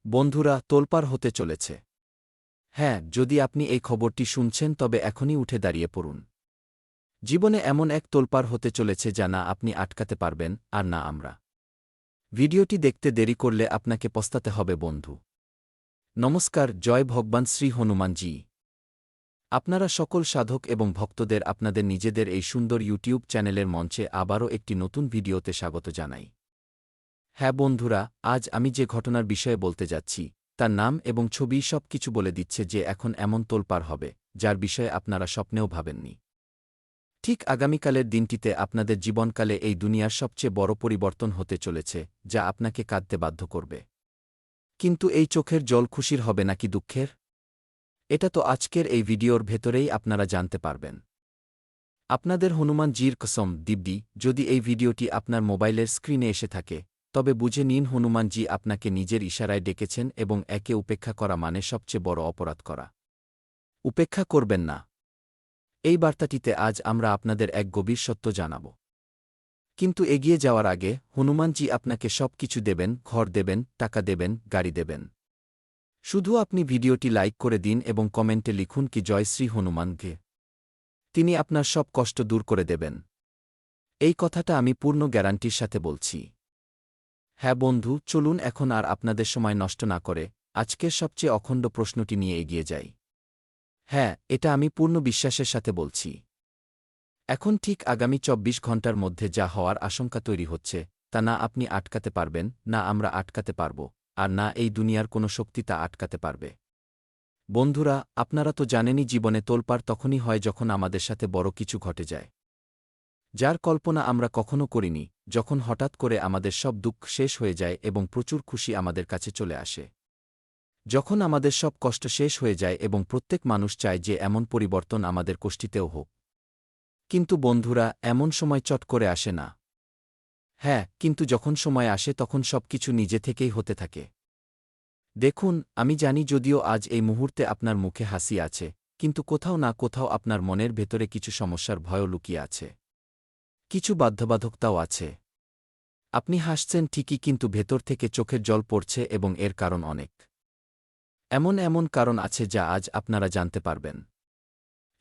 বন্ধুরা, তোলপাড় হতে চলেছে। হ্যাঁ, যদি আপনি এই খবরটি শুনছেন তবে এখনই উঠে দাঁড়িয়ে পড়ুন। জীবনে এমন এক তোলপাড় হতে চলেছে যা না আপনি আটকাতে পারবেন আর না আমরা। ভিডিওটি দেখতে দেরি করলে আপনাকে পস্তাতে হবে বন্ধু। নমস্কার, জয় ভগবান শ্রী হনুমানজি। আপনারা সকল সাধক এবং ভক্তদের আপনাদের নিজেদের এই সুন্দর ইউটিউব চ্যানেলের মঞ্চে আবারও একটি নতুন ভিডিওতে স্বাগত জানাই। হ্যাঁ বন্ধুরা, আজ আমি যে ঘটনার বিষয়ে বলতে যাচ্ছি তার নাম এবং ছবি সব কিছু বলে দিচ্ছে যে এখন এমন তোলপাড় হবে যার বিষয়ে আপনারা স্বপ্নেও ভাবেননি। ঠিক আগামীকালের দিনটিতে আপনাদের জীবনকালে এই দুনিয়ার সবচেয়ে বড় পরিবর্তন হতে চলেছে যা আপনাকে কাঁদতে বাধ্য করবে। কিন্তু এই চোখের জল খুশির হবে নাকি দুঃখের? এটা তো আজকের এই ভিডিওর ভেতরেই আপনারা জানতে পারবেন। আপনাদের হনুমানজির কসম দিব্যি, যদি এই ভিডিওটি আপনার মোবাইলের স্ক্রিনে এসে থাকে তবে বুঝে নিন হনুমানজি আপনাকে নিজের ইশারায় ডেকেছেন এবং একে উপেক্ষা করা মানে সবচেয়ে বড় অপরাধ করা। উপেক্ষা করবেন না। এই বার্তাটিতে আজ আমরা আপনাদের এক গভীর সত্য জানাব। কিন্তু এগিয়ে যাওয়ার আগে হনুমানজি আপনাকে সব কিছু দেবেন, ঘর দেবেন, টাকা দেবেন, গাড়ি দেবেন। শুধু আপনি ভিডিওটি লাইক করে দিন এবং কমেন্টে লিখুন কি জয় শ্রী হনুমানকে। তিনি আপনার সব কষ্ট দূর করে দেবেন। এই কথাটা আমি পূর্ণ গ্যারান্টির সাথে বলছি। হ্যাঁ বন্ধু, চলুন এখন আর আপনাদের সময় নষ্ট না করে আজকের সবচেয়ে অখণ্ড প্রশ্নটি নিয়ে এগিয়ে যাই। হ্যাঁ, এটা আমি পূর্ণ বিশ্বাসের সাথে বলছি। এখন ঠিক আগামী ২৪ ঘণ্টার মধ্যে যা হওয়ার আশঙ্কা তৈরি হচ্ছে তা না আপনি আটকাতে পারবেন, না আমরা আটকাতে পারব, আর না এই দুনিয়ার কোনো শক্তি তা আটকাতে পারবে। বন্ধুরা, আপনারা তো জানেনই জীবনে তোলপাড় তখনই হয় যখন আমাদের সাথে বড় কিছু ঘটে যায়, যার কল্পনা আমরা কখনো করিনি, যখন হঠাৎ করে আমাদের সব দুঃখ শেষ হয়ে যায় এবং প্রচুর খুশি আমাদের কাছে চলে আসে। যখন আমাদের সব কষ্ট শেষ হয়ে যায় এবং প্রত্যেক মানুষ চায় যে এমন পরিবর্তন আমাদের কোষ্ঠীতেও হোক। কিন্তু বন্ধুরা, এমন সময় চট করে আসে না। হ্যাঁ, কিন্তু যখন সময় আসে তখন সব কিছু নিজে থেকেই হতে থাকে। দেখুন, আমি জানি যদিও আজ এই মুহূর্তে আপনার মুখে হাসি আছে, কিন্তু কোথাও না কোথাও আপনার মনের ভেতরে কিছু সমস্যার ভয়ও লুকিয়ে আছে। কিছু বাধ্যবাধকতাও আছে। আপনি হাসছেন ঠিকই, কিন্তু ভেতর থেকে চোখের জল পড়ছে এবং এর কারণ অনেক। এমন কারণ আছে যা আজ আপনারা জানতে পারবেন।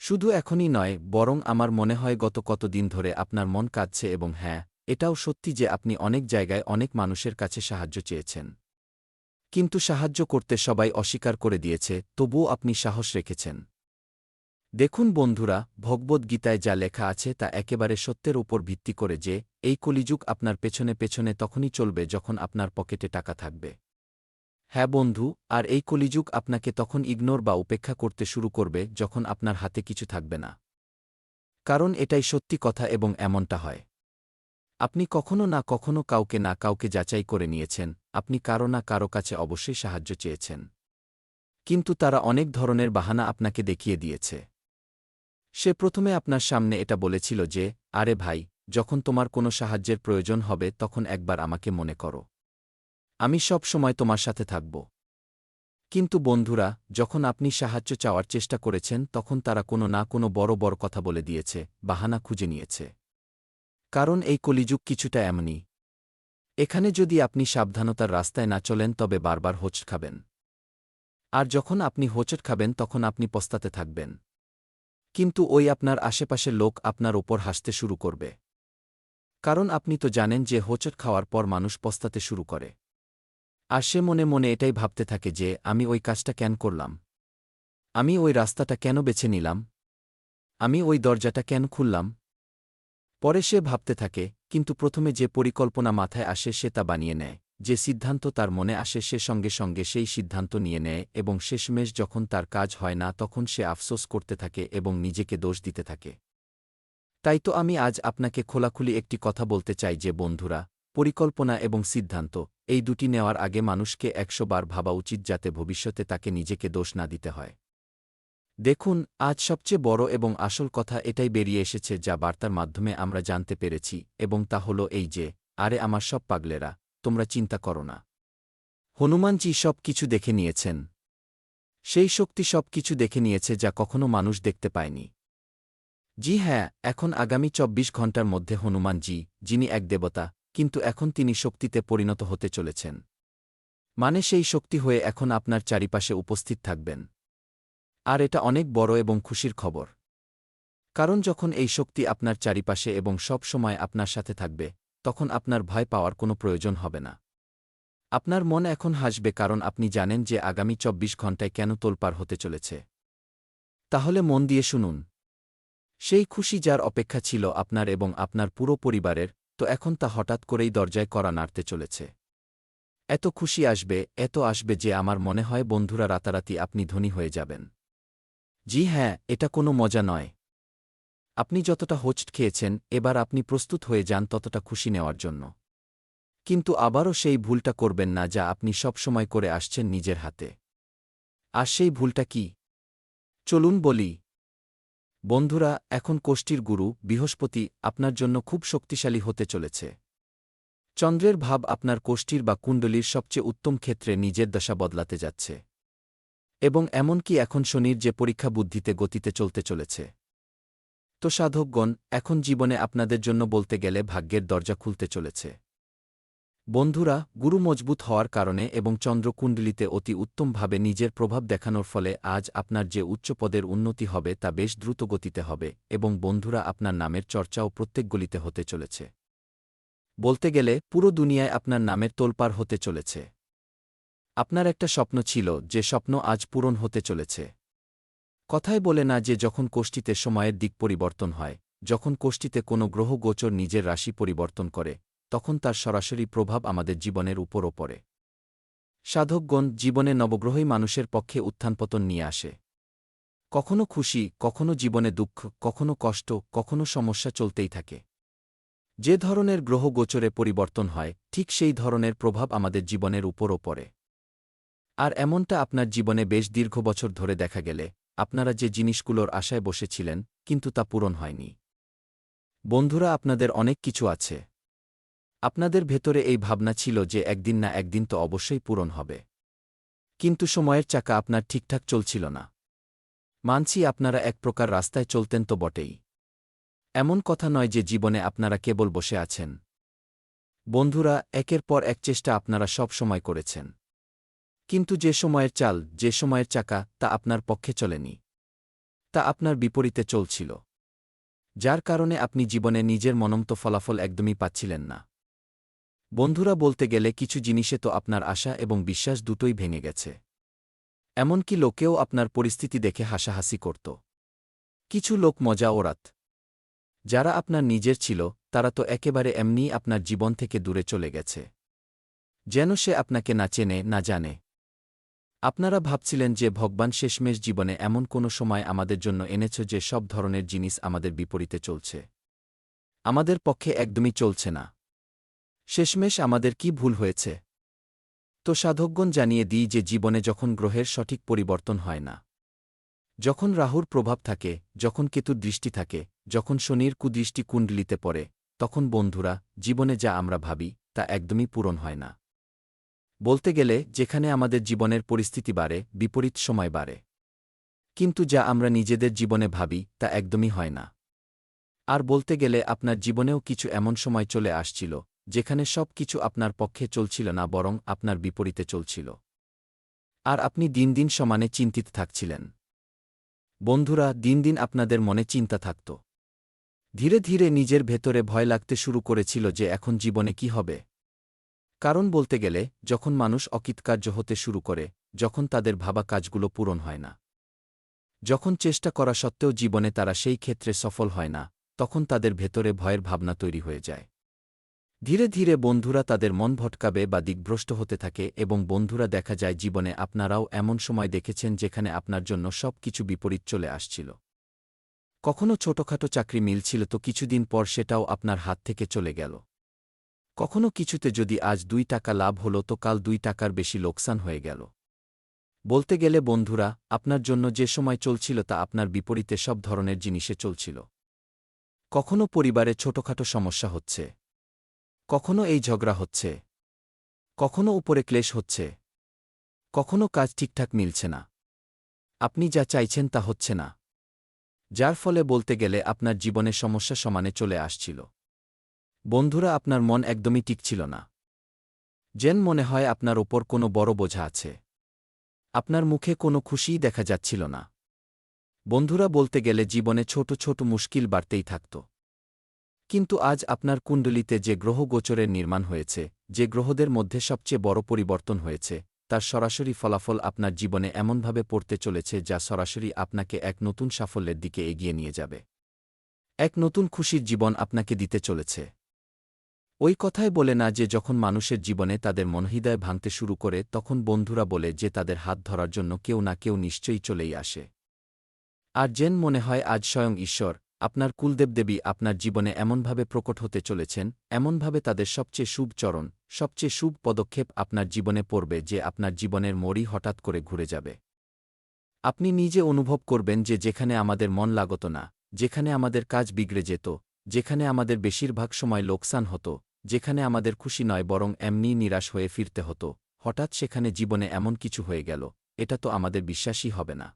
শুধু এখনই নয়, বরং আমার মনে হয় গত কতদিন ধরে আপনার মন কাঁদছে এবং হ্যাঁ, এটাও সত্যি যে আপনি অনেক জায়গায় অনেক মানুষের কাছে সাহায্য চেয়েছেন। কিন্তু সাহায্য করতে সবাই অস্বীকার করে দিয়েছে, তবুও আপনি সাহস রেখেছেন। দেখুন বন্ধুরা, ভগবদ্গীতায় যা লেখা আছে তা একেবারে সত্যের উপর ভিত্তি করে যে এই কলিযুগ আপনার পেছনে পেছনে তখনই চলবে যখন আপনার পকেটে টাকা থাকবে। হ্যাঁ বন্ধু, আর এই কলিযুগ আপনাকে তখন ইগনোর বা উপেক্ষা করতে শুরু করবে যখন আপনার হাতে কিছু থাকবে না। কারণ এটাই সত্যি কথা এবং এমনটা হয়। আপনি কখনো না কখনো কাউকে না কাউকে যাচাই করে নিয়েছেন, আপনি কারো না কারো কাছে অবশ্যই সাহায্য চেয়েছেন। কিন্তু তারা অনেক ধরনের বাহানা আপনাকে দেখিয়ে দিয়েছে। সে প্রথমে আপনার সামনে এটা বলেছিল যে, আরে ভাই, যখন তোমার কোনো সাহায্যের প্রয়োজন হবে তখন একবার আমাকে মনে করো। আমি সব সময় তোমার সাথে থাকব। কিন্তু বন্ধুরা, যখন আপনি সাহায্য চাওয়ার চেষ্টা করেছেন তখন তারা কোনো না কোনো বড় কথা বলে দিয়েছে, বাহানা খুঁজে নিয়েছে। কারণ এই কলিযুগ কিছুটা এমনই। এখানে যদি আপনি সাবধানতার রাস্তায় না চলেন তবে বারবার হোঁচট খাবেন। আর যখন আপনি হোঁচট খাবেন তখন আপনি পস্তাতে থাকবেন। কিন্তু ওই আপনার আশেপাশের লোক আপনার ওপর হাসতে শুরু করবে। কারণ আপনি তো জানেন যে হোঁচট খাওয়ার পর মানুষ পস্তাতে শুরু করে। আর সে মনে মনে এটাই ভাবতে থাকে যে আমি ওই কাজটা কেন করলাম, আমি ওই রাস্তাটা কেন বেছে নিলাম, আমি ওই দরজাটা কেন খুললাম। পরে সে ভাবতে থাকে, কিন্তু প্রথমে যে পরিকল্পনা মাথায় আসে সে তা বানিয়ে নেয়, যে সিদ্ধান্ত তার মনে আসে সে সঙ্গে সঙ্গে সেই সিদ্ধান্ত নিয়ে নেয় এবং শেষমেশ যখন তার কাজ হয় না তখন সে আফসোস করতে থাকে এবং নিজেকে দোষ দিতে থাকে। তাই তো আমি আজ আপনাকে খোলাখুলি একটি কথা বলতে চাই যে বন্ধুরা, পরিকল্পনা এবং সিদ্ধান্ত এই দুটি নেওয়ার আগে মানুষকে ১০০ বার ভাবা উচিত যাতে ভবিষ্যতে তাকে নিজেকে দোষ না দিতে হয়। দেখুন, আজ সবচেয়ে বড় এবং আসল কথা এটাই বেরিয়ে এসেছে যা বার্তার মাধ্যমে আমরা জানতে পেরেছি এবং তা হল এই যে, আরে আমার সব পাগলেরা, তোমরা চিন্তা করো না। হনুমানজি সব কিছু দেখে নিয়েছেন। সেই শক্তি সব কিছু দেখে নিয়েছে যা কখনো মানুষ দেখতে পায়নি। জি হ্যাঁ, এখন আগামী ২৪ ঘণ্টার মধ্যে হনুমানজি, যিনি এক দেবতা, কিন্তু এখন তিনি শক্তিতে পরিণত হতে চলেছেন। মানে সেই শক্তি হয়ে এখন আপনার চারিপাশে উপস্থিত থাকবেন। আর এটা অনেক বড় এবং খুশির খবর। কারণ যখন এই শক্তি আপনার চারিপাশে এবং সব সময় আপনার সাথে থাকবে, তখন আপনার ভয় পাওয়ার কোনো প্রয়োজন হবে না। আপনার মন এখন হাসবে কারণ আপনি জানেন যে আগামী ২৪ ঘণ্টায় কেন তোলপাড় হতে চলেছে। তাহলে মন দিয়ে শুনুন। সেই খুশি যার অপেক্ষা ছিল আপনার এবং আপনার পুরো পরিবারের, তো এখন তা হঠাৎ করেই দরজায় কড়া নাড়তে চলেছে। এত খুশি আসবে, এত আসবে যে আমার মনে হয় বন্ধুরা রাতারাতি আপনি ধনী হয়ে যাবেন। জি হ্যাঁ, এটা কোনো মজা নয়। আপনি যতটা হোঁচট খেয়েছেন, এবার আপনি প্রস্তুত হয়ে যান ততটা খুশি নেওয়ার জন্য। কিন্তু আবারও সেই ভুলটা করবেন না যা আপনি সবসময় করে আসছেন নিজের হাতে। আর সেই ভুলটা কি? চলুন বলি। বন্ধুরা, এখন কোষ্ঠীর গুরু বৃহস্পতি আপনার জন্য খুব শক্তিশালী হতে চলেছে। চন্দ্রের ভাব আপনার কোষ্ঠীর বা কুণ্ডলীর সবচেয়ে উত্তম ক্ষেত্রে নিজের দশা বদলাতে যাচ্ছে। এবং এমনকি এখন শনির যে পরীক্ষা বুদ্ধিতে গতিতে চলতে চলেছে। তো সাধকগণ, এখন জীবনে আপনাদের জন্য বলতে গেলে ভাগ্যের দরজা খুলতে চলেছে। বন্ধুরা, গুরু মজবুত হওয়ার কারণে এবং চন্দ্রকুণ্ডলিতে অতি উত্তমভাবে নিজের প্রভাব দেখানোর ফলে আজ আপনার যে উচ্চ পদের উন্নতি হবে তা বেশ দ্রুত গতিতে হবে এবং বন্ধুরা আপনার নামের চর্চাও প্রত্যেক গলিতে হতে চলেছে। বলতে গেলে পুরো দুনিয়ায় আপনার নামের তোলপাড় হতে চলেছে। আপনার একটা স্বপ্ন ছিল, যে স্বপ্ন আজ পূরণ হতে চলেছে। কথায় বলে না যে যখন কোষ্ঠীতে সময়ের দিক পরিবর্তন হয়, যখন কোষ্ঠীতে কোনো গ্রহ গোচর নিজের রাশি পরিবর্তন করে, তখন তার সরাসরি প্রভাব আমাদের জীবনের উপরও পড়ে। সাধকগণ, জীবনে নবগ্রহই মানুষের পক্ষে উত্থানপতন নিয়ে আসে। কখনো খুশি, কখনো জীবনে দুঃখ, কখনো কষ্ট, কখনো সমস্যা চলতেই থাকে। যে ধরনের গ্রহ গোচরে পরিবর্তন হয়, ঠিক সেই ধরনের প্রভাব আমাদের জীবনের উপরও পড়ে। আর এমনটা আপনার জীবনে বেশ দীর্ঘ বছর ধরে দেখা গেলে, আপনারা যে জিনিসগুলোর আশায় বসেছিলেন, কিন্তু তা পূরণ হয়নি। বন্ধুরা, আপনাদের অনেক কিছু আছে। আপনাদের ভেতরে এই ভাবনা ছিল যে একদিন না একদিন তো অবশ্যই পূরণ হবে। কিন্তু সময়ের চাকা আপনার ঠিকঠাক চলছিল না। মানছি আপনারা এক প্রকার রাস্তায় চলতেন তো বটেই। এমন কথা নয় যে জীবনে আপনারা কেবল বসে আছেন। বন্ধুরা, একের পর এক চেষ্টা আপনারা সব সময় করেছেন। কিন্তু যে সময়ের চাল, যে সময়ের চাকা, তা আপনার পক্ষে চলেনি। তা আপনার বিপরীতে চলছিল। যার কারণে আপনি জীবনে নিজের মনমতো ফলাফল একদমই পাচ্ছিলেন না। বন্ধুরা, বলতে গেলে কিছু জিনিসে তো আপনার আশা এবং বিশ্বাস দুটোই ভেঙে গেছে। এমনকি লোকেও আপনার পরিস্থিতি দেখে হাসাহাসি করত। কিছু লোক মজা ওড়াত। যারা আপনার নিজের ছিল, তারা তো একেবারে এমনিই আপনার জীবন থেকে দূরে চলে গেছে। যেন সে আপনাকে না চেনে, না জানে। আপনারা ভাবছিলেন যে ভগবান শেষমেশ জীবনে এমন কোনো সময় আমাদের জন্য এনেছ যে সব ধরনের জিনিস আমাদের বিপরীতে চলছে। আমাদের পক্ষে একদমই চলছে না। শেষমেশ আমাদের কি ভুল হয়েছে? তো সাধকগণ, জানিয়ে দিই যে জীবনে যখন গ্রহের সঠিক পরিবর্তন হয় না, যখন রাহুর প্রভাব থাকে, যখন কেতুর দৃষ্টি থাকে, যখন শনির কুদৃষ্টি কুণ্ডলিতে পড়ে, তখন বন্ধুরা, জীবনে যা আমরা ভাবি, তা একদমই পূরণ হয় না। বলতে গেলে যেখানে আমাদের জীবনের পরিস্থিতি বাড়ে, বিপরীত সময় বাড়ে। কিন্তু যা আমরা নিজেদের জীবনে ভাবি, তা একদমই হয় না। আর বলতে গেলে আপনার জীবনেও কিছু এমন সময় চলে আসছিল, যেখানে সব কিছু আপনার পক্ষে চলছিল না, বরং আপনার বিপরীতে চলছিল। আর আপনি দিন দিন সমানে চিন্তিত থাকছিলেন। বন্ধুরা, দিন দিন আপনাদের মনে চিন্তা থাকত। ধীরে ধীরে নিজের ভেতরে ভয় লাগতে শুরু করেছিল যে এখন জীবনে কি হবে। কারণ বলতে গেলে, যখন মানুষ অকৃতকার্য হতে শুরু করে, যখন তাদের ভাবা কাজগুলো পূরণ হয় না, যখন চেষ্টা করা সত্ত্বেও জীবনে তারা সেই ক্ষেত্রে সফল হয় না, তখন তাদের ভেতরে ভয়ের ভাবনা তৈরি হয়ে যায়। ধীরে ধীরে বন্ধুরা তাদের মন ভটকাবে বা দিকভ্রষ্ট হতে থাকে এবং বন্ধুরা, দেখা যায় জীবনে আপনারাও এমন সময় দেখেছেন যেখানে আপনার জন্য সব কিছু বিপরীত চলে আসছিল। কখনো ছোটখাটো চাকরি মিলছিল তো কিছুদিন পর সেটাও আপনার হাত থেকে চলে গেল। কখনো কিছুতে যদি আজ 2 টাকা লাভ হলো তো কাল 2 টাকার বেশি লোকসান হয়ে গেল। বলতে গেলে বন্ধুরা, আপনার জন্য যে সময় চলছিল তা আপনার বিপরীতে সব ধরনের জিনিসে চলছিল। কখনো পরিবারে ছোটখাটো সমস্যা হচ্ছে, কখনো এই ঝগড়া হচ্ছে, কখনো উপরে ক্লেশ হচ্ছে, কখনো কাজ ঠিকঠাক মিলছে না। আপনি যা চাইছেন তা হচ্ছে না। যার ফলে বলতে গেলে আপনার জীবনে সমস্যা সমানে চলে আসছিল। বন্ধুরা, আপনার মন একদমই টিকছিল না। যেন মনে হয় আপনার ওপর কোনো বড় বোঝা আছে। আপনার মুখে কোনো খুশিই দেখা যাচ্ছিল না। বন্ধুরা বলতে গেলে জীবনে ছোট ছোট মুশকিল বাড়তেই থাকত। কিন্তু আজ আপনার কুণ্ডলিতে যে গ্রহ গোচরের নির্মাণ হয়েছে, যে গ্রহদের মধ্যে সবচেয়ে বড় পরিবর্তন হয়েছে, তার সরাসরি ফলাফল আপনার জীবনে এমনভাবে পড়তে চলেছে যা সরাসরি আপনাকে এক নতুন সাফল্যের দিকে এগিয়ে নিয়ে যাবে। এক নতুন খুশির জীবন আপনাকে দিতে চলেছে। ওই কথাই বলে না যে যখন মানুষের জীবনে তাদের মনহৃদয় ভাঙতে শুরু করে তখন বন্ধুরা বলে যে তাদের হাত ধরার জন্য কেউ না কেউ নিশ্চয়ই চলেই আসে। আর যেন মনে হয় আজ স্বয়ং ঈশ্বর, আপনার কুলদেবদেবী আপনার জীবনে এমনভাবে প্রকট হতে চলেছেন, এমনভাবে তাদের সবচেয়ে শুভ চরণ, সবচেয়ে শুভ পদক্ষেপ আপনার জীবনে পড়বে যে আপনার জীবনের মোড়ই হঠাৎ করে ঘুরে যাবে। আপনি নিজে অনুভব করবেন যে যেখানে আমাদের মন লাগত না, যেখানে আমাদের কাজ বিগড়ে যেত, যেখানে আমাদের বেশিরভাগ সময় লোকসান হতো, যেখানে আমাদের খুশি নয় বরং এমনিই নিরাশ হয়ে ফিরতে হতো, হঠাৎ সেখানে জীবনে এমন কিছু হয়ে গেল, এটা তো আমাদের বিশ্বাসই হবে না।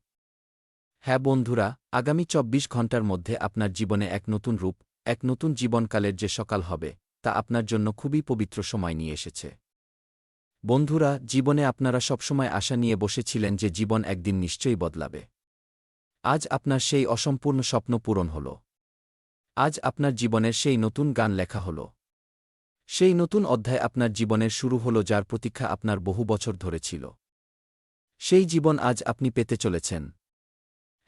হ্যাঁ বন্ধুরা, আগামী ২৪ ঘণ্টার মধ্যে আপনার জীবনে এক নতুন রূপ, এক নতুন জীবনকালের যে সকাল হবে, তা আপনার জন্য খুবই পবিত্র সময় নিয়ে এসেছে। বন্ধুরা, জীবনে আপনারা সবসময় আশা নিয়ে বসেছিলেন যে জীবন একদিন নিশ্চয়ই বদলাবে। আজ আপনার সেই অসম্পূর্ণ স্বপ্ন পূরণ হল। আজ আপনার জীবনের সেই নতুন গান লেখা হল। সেই নতুন অধ্যায় আপনার জীবনের শুরু হল যার প্রতীক্ষা আপনার বহু বছর ধরে ছিল। সেই জীবন আজ আপনি পেতে চলেছেন।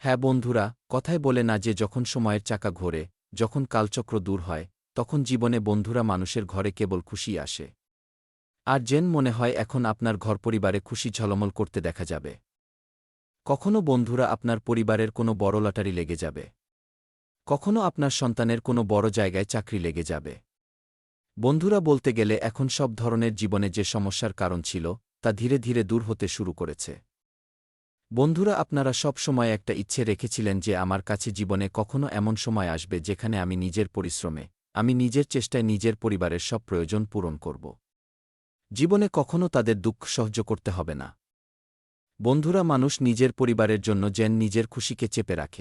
হ্যাঁ বন্ধুরা, কথায় বলে না যে যখন সময়ের চাকা ঘোরে, যখন কালচক্র দূর হয়, তখন জীবনে বন্ধুরা মানুষের ঘরে কেবল খুশি আসে। আর যেন মনে হয় এখন আপনার ঘরপরিবারে খুশি ঝলমল করতে দেখা যাবে। কখনো বন্ধুরা আপনার পরিবারের কোনো বড় লটারি লেগে যাবে। কখনো আপনার সন্তানের কোনো বড় জায়গায় চাকরি লেগে যাবে। বন্ধুরা বলতে গেলে এখন সব ধরনের জীবনে যে সমস্যার কারণ ছিল, তা ধীরে ধীরে দূর হতে শুরু করেছে। বন্ধুরা আপনারা সব সময় একটা ইচ্ছে রেখেছিলেন যে আমার কাছে জীবনে কখনো এমন সময় আসবে যেখানে আমি নিজের পরিশ্রমে, আমি নিজের চেষ্টায় নিজের পরিবারের সব প্রয়োজন পূরণ করব। জীবনে কখনো তাদের দুঃখ সহ্য করতে হবে না। বন্ধুরা মানুষ নিজের পরিবারের জন্য যেন নিজের খুশিকে চেপে রাখে।